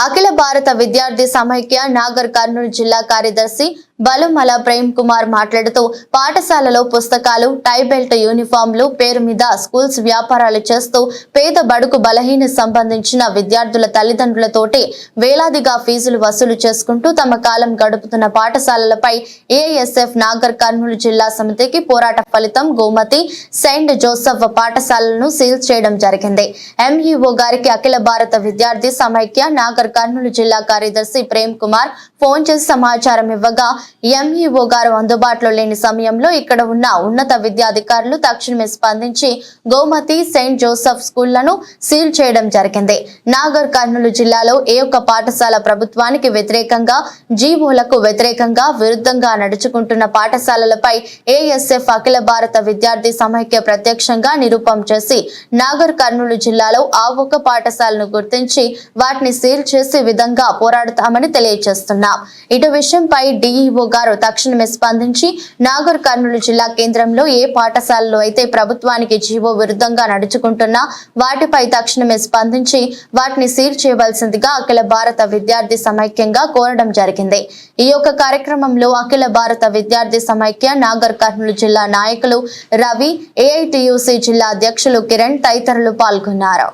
అఖిల భారత విద్యార్థి సమైక్య నాగర్ కర్నూలు జిల్లా కార్యదర్శి బలుమల ప్రేమ్ కుమార్ మాట్లాడుతూ పాఠశాలలో పుస్తకాలు టై బెల్ట్ యూనిఫామ్లు పేరు మీద స్కూల్స్ వ్యాపారాలు చేస్తూ పేద బడుగు బలహీన సంబంధించిన విద్యార్థుల తల్లిదండ్రులతోటి వేలాదిగా ఫీజులు వసూలు చేసుకుంటూ తమ కాలం గడుపుతున్న పాఠశాలలపై ఏఎస్ఎఫ్ నాగర్ కర్నూలు జిల్లా సమితికి పోరాట ఫలితం గోమతి సెయింట్ జోసెఫ్ పాఠశాలలను సీల్ చేయడం జరిగింది. ఎంఈఓ గారికి అఖిల భారత విద్యార్థి సమైక్య నాగర్ కర్నూలు జిల్లా కార్యదర్శి ప్రేమ్ కుమార్ ఫోన్ చేసి సమాచారం ఇవ్వగా ఎంఈఓ గారు అందుబాటులో లేని సమయంలో ఇక్కడ ఉన్న ఉన్నత విద్యాధికారులు తక్షణమే స్పందించి గోమతి సెయింట్ జోసెఫ్ స్కూళ్లను సీల్ చేయడం జరిగింది. నాగర్ కర్నూలు జిల్లాలో ఏ ఒక్క పాఠశాల ప్రభుత్వానికి వ్యతిరేకంగా జీవోలకు వ్యతిరేకంగా విరుద్ధంగా నడుచుకుంటున్న పాఠశాలలపై ఏఎస్ఎఫ్ అఖిల భారత విద్యార్థి సమైక్య ప్రత్యక్షంగా నిరూపం చేసి నాగర్ కర్నూలు జిల్లాలో ఆ ఒక్క పాఠశాలను గుర్తించి వాటిని సీల్ చేసే విధంగా పోరాడతామని తెలియజేస్తున్నాం. ఇటు విషయంపై డిఈఓ గారు తక్షణమే స్పందించి నాగర్ కర్నూలు జిల్లా కేంద్రంలో ఏ పాఠశాలలో అయితే ప్రభుత్వానికి జీవో విరుద్ధంగా నడుచుకుంటున్నా వాటిపై తక్షణమే స్పందించి వాటిని సీల్ చేయవలసిందిగా అఖిల భారత విద్యార్థి సమైక్యంగా కోరడం జరిగింది. ఈ యొక్క కార్యక్రమంలో అఖిల భారత విద్యార్థి సమైక్య నాగర్ కర్నూలు జిల్లా నాయకులు రవి, ఏఐటియుసి జిల్లా అధ్యక్షులు కిరణ్ తదితరులు పాల్గొన్నారు.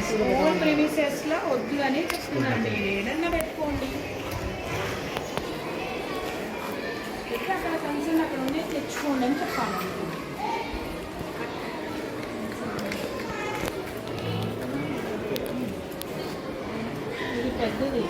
స్కూల్ ప్రిమిసెస్ లో వద్దు అని చెప్తున్నాను. ఏదన్నా పెట్టుకోండి, ఎట్లా అక్కడ కన్సర్న్ అక్కడ ఉండే తెచ్చుకోండి అని చెప్పాను. ఇది పెద్దది.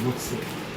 Looks